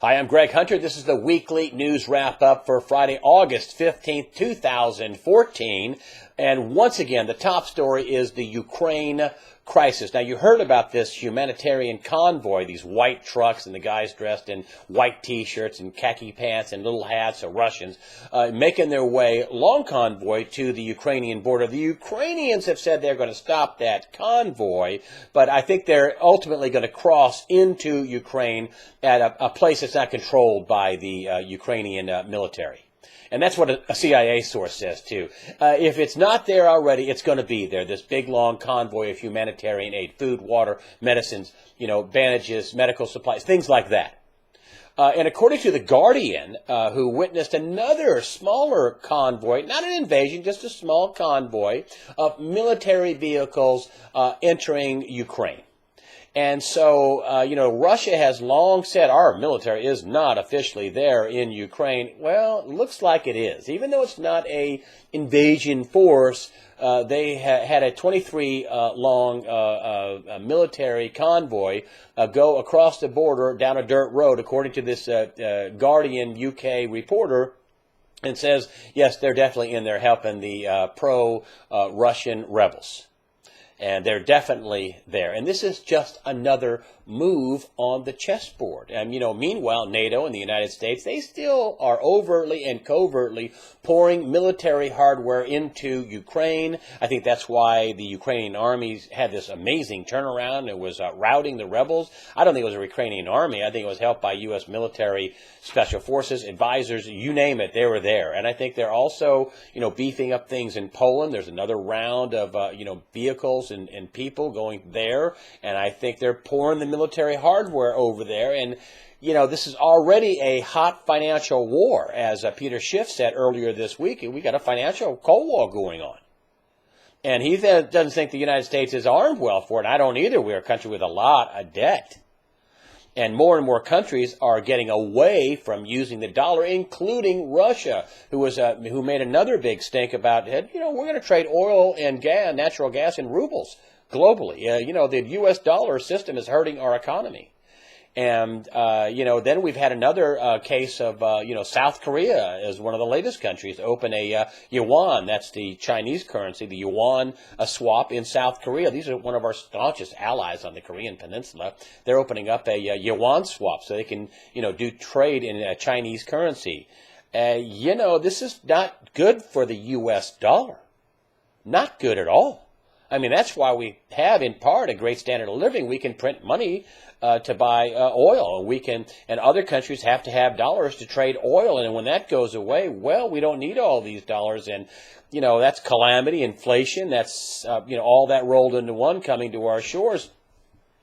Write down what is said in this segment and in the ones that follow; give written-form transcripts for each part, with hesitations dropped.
Hi, I'm Greg Hunter. This is the weekly news wrap-up for Friday, August 15th, 2014. And once again, the top story is the Ukraine crisis. Now, you heard about this humanitarian convoy, these white trucks and the guys dressed in white T-shirts and khaki pants and little hats, Russians, making their way, long convoy, to the Ukrainian border. The Ukrainians have said they're going to stop that convoy, but I think they're ultimately going to cross into Ukraine at a place that's not controlled by the Ukrainian military. And that's what a CIA source says, too. If it's not there already, it's going to be there. This big, long convoy of humanitarian aid, food, water, medicines, bandages, medical supplies, things like that. And according to The Guardian, who witnessed another smaller convoy, not an invasion, just a small convoy of military vehicles entering Ukraine. And so, Russia has long said our military is not officially there in Ukraine. Well, it looks like it is. Even though it's not a invasion force, they had a 23 long military convoy go across the border down a dirt road, according to this Guardian UK reporter. And says, yes, they're definitely in there helping the pro-Russian rebels. And they're definitely there. And this is just another move on the chessboard. And, meanwhile, NATO and the United States, they still are overtly and covertly pouring military hardware into Ukraine. I think that's why the Ukrainian army had this amazing turnaround. It was routing the rebels. I don't think it was a Ukrainian army. I think it was helped by U.S. military special forces, advisors, you name it, they were there. And I think they're also, beefing up things in Poland. There's another round of, vehicles and people going there. And I think they're pouring the military hardware over there. And, this is already a hot financial war, as Peter Schiff said earlier this week. We got a financial Cold War going on. And he doesn't think the United States is armed well for it. I don't either. We're a country with a lot of debt. And more countries are getting away from using the dollar, including Russia, who made another big stink about it. We're going to trade oil and gas, natural gas, in rubles globally. The U.S. dollar system is hurting our economy. And, then we've had another case of, South Korea is one of the latest countries to open a yuan. That's the Chinese currency, the yuan swap in South Korea. These are one of our staunchest allies on the Korean peninsula. They're opening up a yuan swap so they can, do trade in Chinese currency. This is not good for the U.S. dollar. Not good at all. I mean, that's why we have, in part, a great standard of living. We can print money to buy oil. And other countries have to have dollars to trade oil. And when that goes away, well, we don't need all these dollars. And, that's calamity, inflation. That's, all that rolled into one coming to our shores.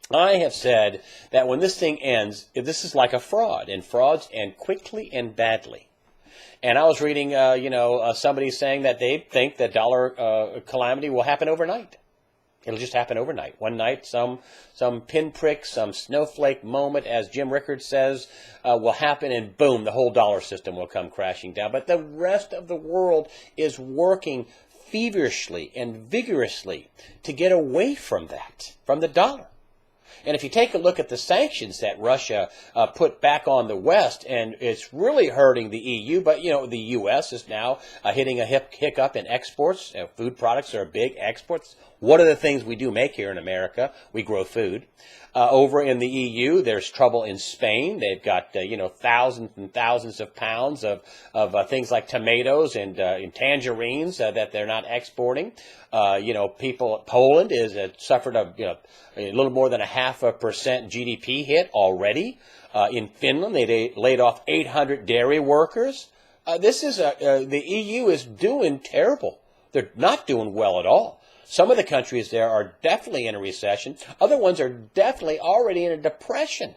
I have said that when this thing ends, this is like a fraud. And frauds end quickly and badly. And I was reading, somebody saying that they think that dollar calamity will happen overnight. It'll just happen overnight. One night, some pinprick, some snowflake moment, as Jim Rickards says, will happen, and boom, the whole dollar system will come crashing down. But the rest of the world is working feverishly and vigorously to get away from that, from the dollar. And if you take a look at the sanctions that Russia put back on the West, and it's really hurting the EU, but, the U.S. is now hitting a hiccup in exports. Food products are big exports. What are the things we do make here in America? We grow food. Over in the EU, there's trouble in Spain. They've got, thousands and thousands of pounds of things like tomatoes and tangerines that they're not exporting. Poland suffered a little more than 0.5% GDP hit already. In Finland, they laid off 800 dairy workers. The EU is doing terrible. They're not doing well at all. Some of the countries there are definitely in a recession. Other ones are definitely already in a depression.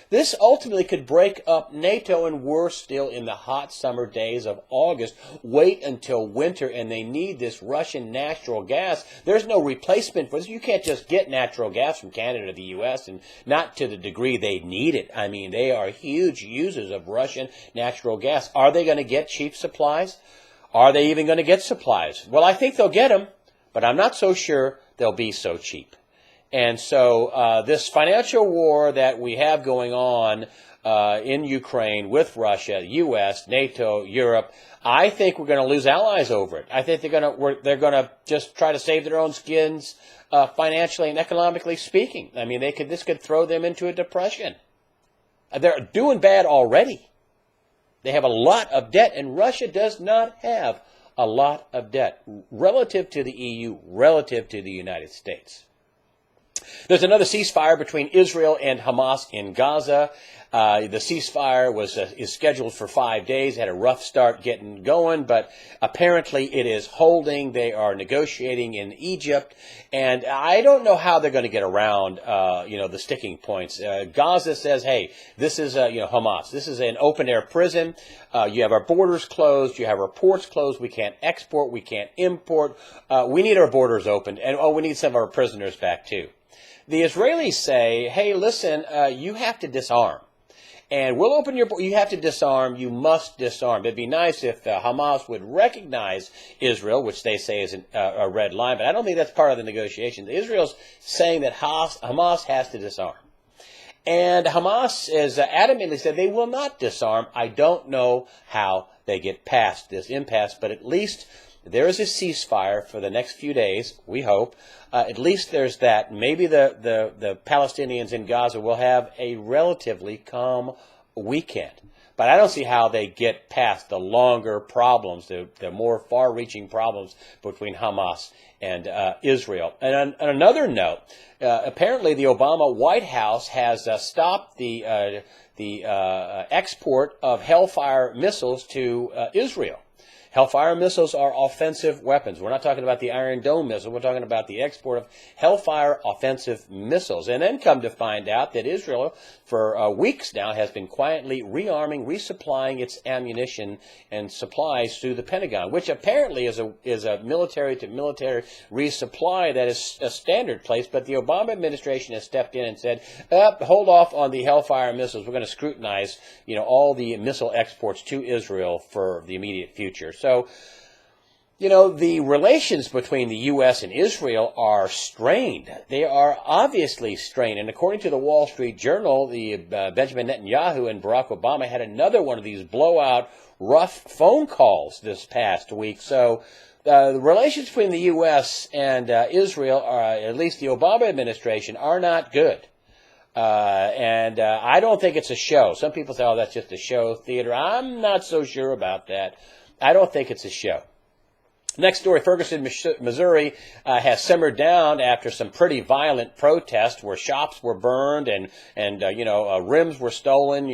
This ultimately could break up NATO, and worse still, in the hot summer days of August. Wait until winter, and they need this Russian natural gas. There's no replacement for this. You can't just get natural gas from Canada to the U.S., and not to the degree they need it. I mean, they are huge users of Russian natural gas. Are they going to get cheap supplies? Are they even going to get supplies? Well, I think they'll get them, but I'm not so sure they'll be so cheap. And so this financial war that we have going on in Ukraine with Russia, U.S., NATO, Europe, I think we're going to lose allies over it. I think they're going to just try to save their own skins financially and economically speaking. I mean, this could throw them into a depression. They're doing bad already. They have a lot of debt, and Russia does not have a lot of debt relative to the EU, relative to the United States. There's another ceasefire between Israel and Hamas in Gaza. The ceasefire is scheduled for 5 days. It had a rough start getting going, but apparently it is holding. They are negotiating in Egypt, and I don't know how they're going to get around, the sticking points. Gaza says, "Hey, this is, Hamas. This is an open-air prison. You have our borders closed. You have our ports closed. We can't export. We can't import. We need our borders opened, and we need some of our prisoners back too." The Israelis say, "Hey, listen, you have to disarm. And we'll open you have to disarm, you must disarm." It'd be nice if Hamas would recognize Israel, which they say is a red line, but I don't think that's part of the negotiations. Israel's saying that Hamas has to disarm. And Hamas has adamantly said they will not disarm. I don't know how they get past this impasse, but at least there is a ceasefire for the next few days, we hope. At least there's that. Maybe the Palestinians in Gaza will have a relatively calm weekend. But I don't see how they get past the longer problems, the more far-reaching problems between Hamas and Israel. And on another note, apparently the Obama White House has stopped the export of Hellfire missiles to Israel. Hellfire missiles are offensive weapons. We're not talking about the Iron Dome missile. We're talking about the export of Hellfire offensive missiles. And then come to find out that Israel, for weeks now, has been quietly rearming, resupplying its ammunition and supplies through the Pentagon, which apparently is a military-to-military resupply that is a standard place. But the Obama administration has stepped in and said, hold off on the Hellfire missiles. We're going to scrutinize, all the missile exports to Israel for the immediate future. So, the relations between the U.S. and Israel are strained. They are obviously strained. And according to the Wall Street Journal, the Benjamin Netanyahu and Barack Obama had another one of these blowout, rough phone calls this past week. So the relations between the U.S. and Israel, at least the Obama administration, are not good. And I don't think it's a show. Some people say, that's just a show theater. I'm not so sure about that. I don't think it's a show. Next story, Ferguson, Missouri has simmered down after some pretty violent protests where shops were burned and rims were stolen,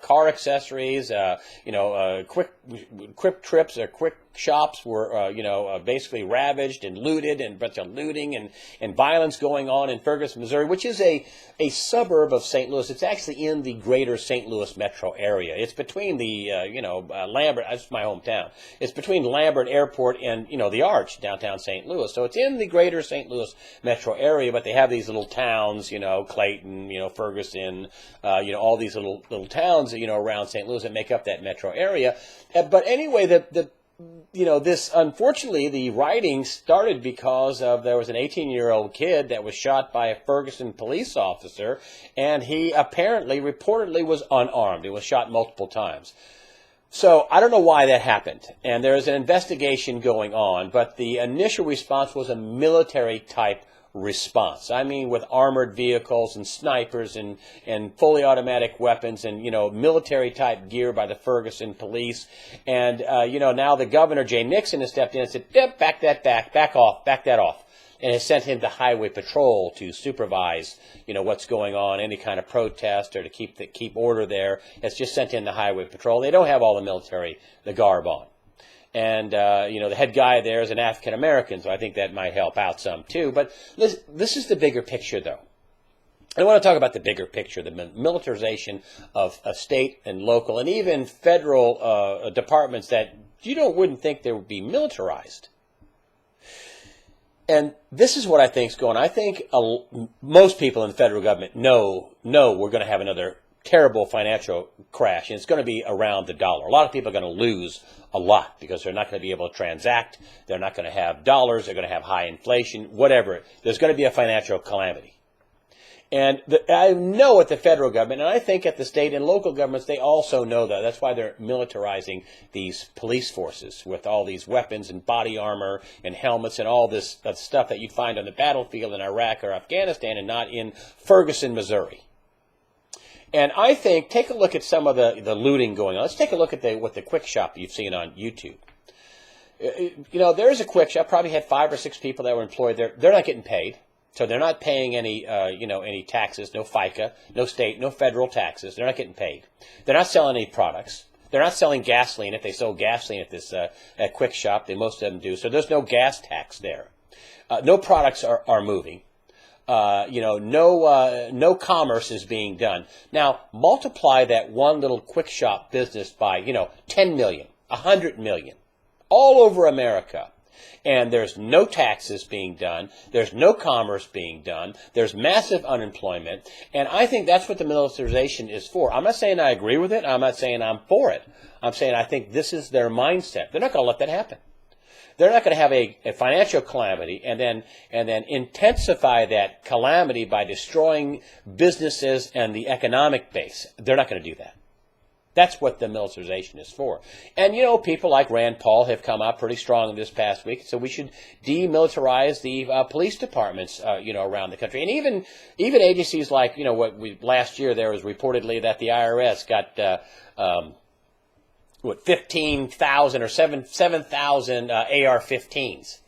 car accessories, quick trips or quick shops were, basically ravaged and looted, and a bunch of looting and violence going on in Ferguson, Missouri, which is a suburb of St. Louis. It's actually in the greater St. Louis metro area. It's between the, Lambert, that's my hometown. It's between Lambert Airport and, the Arch, downtown St. Louis. So it's in the greater St. Louis metro area, but they have these little towns, Clayton, Ferguson, all these little towns, around St. Louis that make up that metro area. But anyway, unfortunately, the rioting started because there was an 18-year-old kid that was shot by a Ferguson police officer, and he reportedly was unarmed. He was shot multiple times. So I don't know why that happened, and there is an investigation going on, but the initial response was a military-type response. I mean, with armored vehicles and snipers and fully automatic weapons and, military-type gear by the Ferguson police. And, now the governor, Jay Nixon, has stepped in and said, back that off. And has sent him to Highway Patrol to supervise, what's going on, any kind of protest or to keep order there. It's just sent in the Highway Patrol. They don't have all the garb on. And, the head guy there is an African-American, so I think that might help out some, too. But this is the bigger picture, though. I want to talk about the bigger picture, the militarization of state and local and even federal departments that wouldn't think they would be militarized. And this is what I think is going on. I think most people in the federal government know we're going to have another terrible financial crash, and it's going to be around the dollar. A lot of people are going to lose a lot because they're not going to be able to transact. They're not going to have dollars. They're going to have high inflation, whatever. There's going to be a financial calamity. And I know at the federal government, and I think at the state and local governments, they also know that. That's why they're militarizing these police forces with all these weapons and body armor and helmets and all this stuff that you'd find on the battlefield in Iraq or Afghanistan and not in Ferguson, Missouri. And I think, take a look at some of the looting going on. Let's take a look at what the quick shop you've seen on YouTube. There's a quick shop, probably had 5 or 6 people that were employed there. They're not getting paid. So they're not paying any, any taxes, no FICA, no state, no federal taxes. They're not getting paid. They're not selling any products. They're not selling gasoline. If they sold gasoline at this at quick shop, most of them do. So there's no gas tax there. No products are moving. No commerce is being done. Now multiply that one little quick shop business by 10 million, 100 million, all over America. And there's no taxes being done. There's no commerce being done. There's massive unemployment. And I think that's what the militarization is for. I'm not saying I agree with it. I'm not saying I'm for it. I'm saying I think this is their mindset. They're not going to let that happen. They're not going to have a financial calamity and then intensify that calamity by destroying businesses and the economic base. They're not going to do that. That's what the militarization is for. And, people like Rand Paul have come out pretty strong this past week. So we should demilitarize the police departments, around the country. And even agencies like, last year there was reportedly that the IRS got, 15,000 or 7,000 AR-15s.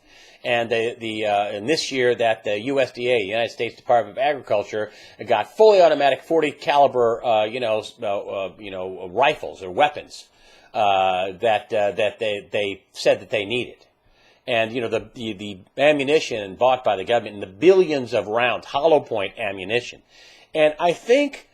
And and this year that the USDA, the United States Department of Agriculture, got fully automatic 40 caliber, rifles or weapons that they said that they needed. And the ammunition bought by the government in the billions of rounds, hollow point ammunition. And I think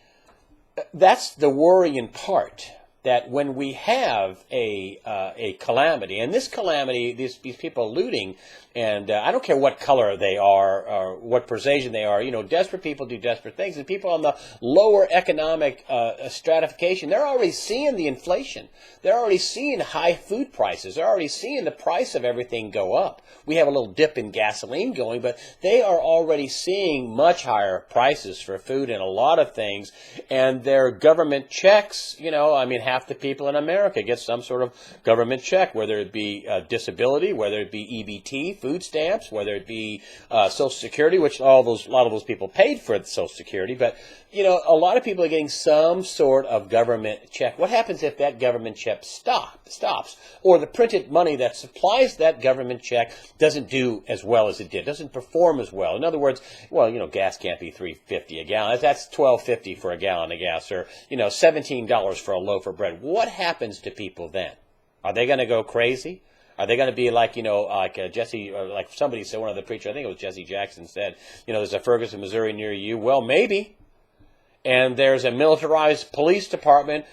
that's the worrying part. That when we have a calamity, and this calamity, these people looting, and I don't care what color they are or what persuasion they are, desperate people do desperate things, and people on the lower economic stratification, they're already seeing the inflation. They're already seeing high food prices. They're already seeing the price of everything go up. We have a little dip in gasoline going, but they are already seeing much higher prices for food and a lot of things, and their government checks, half the people in America get some sort of government check, whether it be disability, whether it be EBT, food stamps, whether it be Social Security, which a lot of those people paid for Social Security, but a lot of people are getting some sort of government check. What happens if that government check stops, or the printed money that supplies that government check doesn't do as well as it did, doesn't perform as well? In other words, gas can't be $3.50 a gallon. That's $12.50 for a gallon of gas, or $17 for a loaf of bread. What happens to people then? Are they going to go crazy? Are they going to be like, Jesse, like somebody said, one of the preachers, I think it was Jesse Jackson, said, there's a Ferguson, Missouri near you? Well, maybe. And there's a militarized police department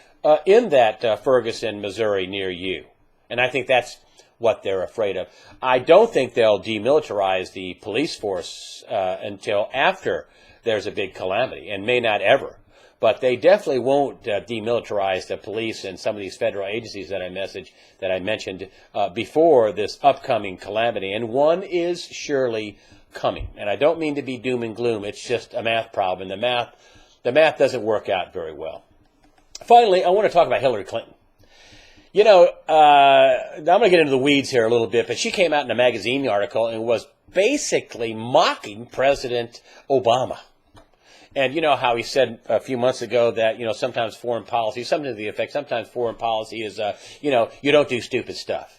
in that Ferguson, Missouri near you. And I think that's what they're afraid of. I don't think they'll demilitarize the police force until after there's a big calamity, and may not ever. But they definitely won't demilitarize the police and some of these federal agencies that I mentioned before this upcoming calamity. And one is surely coming. And I don't mean to be doom and gloom. It's just a math problem. And the math doesn't work out very well. Finally, I want to talk about Hillary Clinton. I'm going to get into the weeds here a little bit, but she came out in a magazine article and was basically mocking President Obama. And you know how he said a few months ago that, sometimes foreign policy, something to the effect, sometimes foreign policy is, you don't do stupid stuff.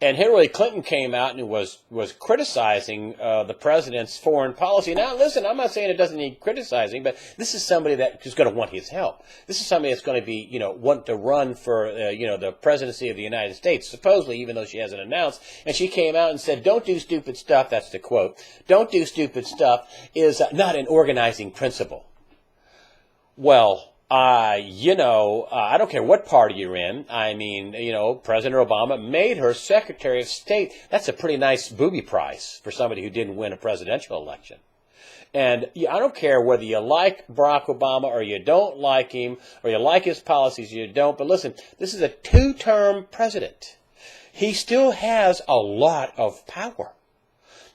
And Hillary Clinton came out and was criticizing the president's foreign policy. Now, listen, I'm not saying it doesn't need criticizing, but this is somebody that is going to want his help. This is somebody that's going to be, want to run for, the presidency of the United States, supposedly, even though she hasn't announced. And she came out and said, don't do stupid stuff. That's the quote. Don't do stupid stuff is not an organizing principle. Well, I don't care what party you're in. I mean, President Obama made her Secretary of State. That's a pretty nice booby prize for somebody who didn't win a presidential election. And I don't care whether you like Barack Obama or you don't like him, or you like his policies or you don't. But listen, this is a 2-term president. He still has a lot of power.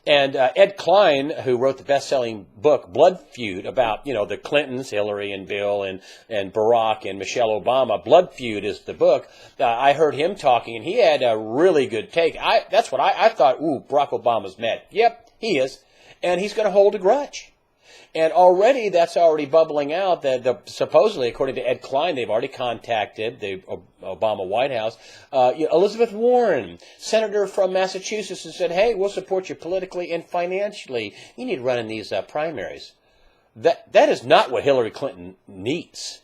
And Ed Klein, who wrote the best-selling book Blood Feud about, the Clintons, Hillary and Bill and Barack and Michelle Obama, Blood Feud is the book. I heard him talking, and he had a really good take. That's what I thought. Ooh, Barack Obama's mad. Yep, he is, and he's going to hold a grudge. And that's already bubbling out that supposedly, according to Ed Klein, they've already contacted the Obama White House, Elizabeth Warren, senator from Massachusetts, and said, hey, we'll support you politically and financially. You need to run in these primaries. That is not what Hillary Clinton needs.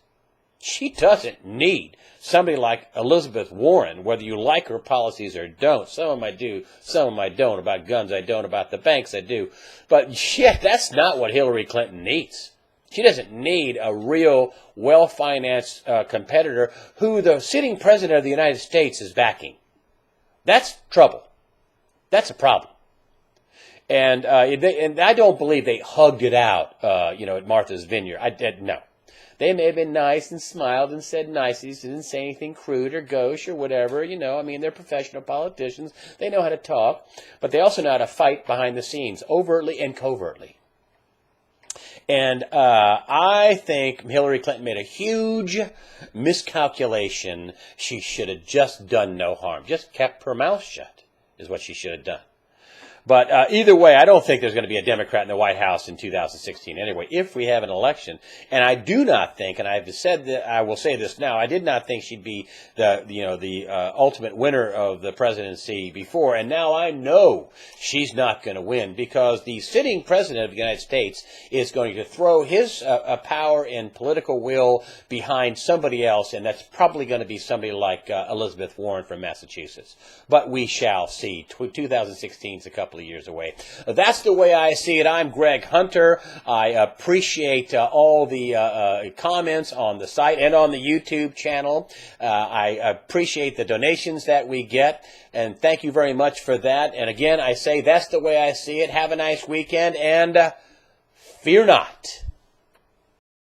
She doesn't need somebody like Elizabeth Warren, whether you like her policies or don't. Some of them I do, some of them I don't. About guns I don't, about the banks I do. But shit, that's not what Hillary Clinton needs. She doesn't need a real, well-financed competitor who the sitting president of the United States is backing. That's trouble. That's a problem. And I don't believe they hugged it out, at Martha's Vineyard. No. They may have been nice and smiled and said niceties, didn't say anything crude or gauche or whatever, they're professional politicians. They know how to talk, but they also know how to fight behind the scenes, overtly and covertly. And I think Hillary Clinton made a huge miscalculation. She should have just done no harm, just kept her mouth shut is what she should have done. But either way, I don't think there's going to be a Democrat in the White House in 2016 anyway, if we have an election. And I do not think, and I've said that, I will say this now, I did not think she'd be the ultimate winner of the presidency before. And now I know she's not going to win because the sitting president of the United States is going to throw his power and political will behind somebody else. And that's probably going to be somebody like Elizabeth Warren from Massachusetts. But we shall see. 2016 is a couple of years away. That's the way I see it. I'm Greg Hunter. I appreciate all the comments on the site and on the YouTube channel. I appreciate the donations that we get, and thank you very much for that. And again, I say that's the way I see it. Have a nice weekend, and fear not.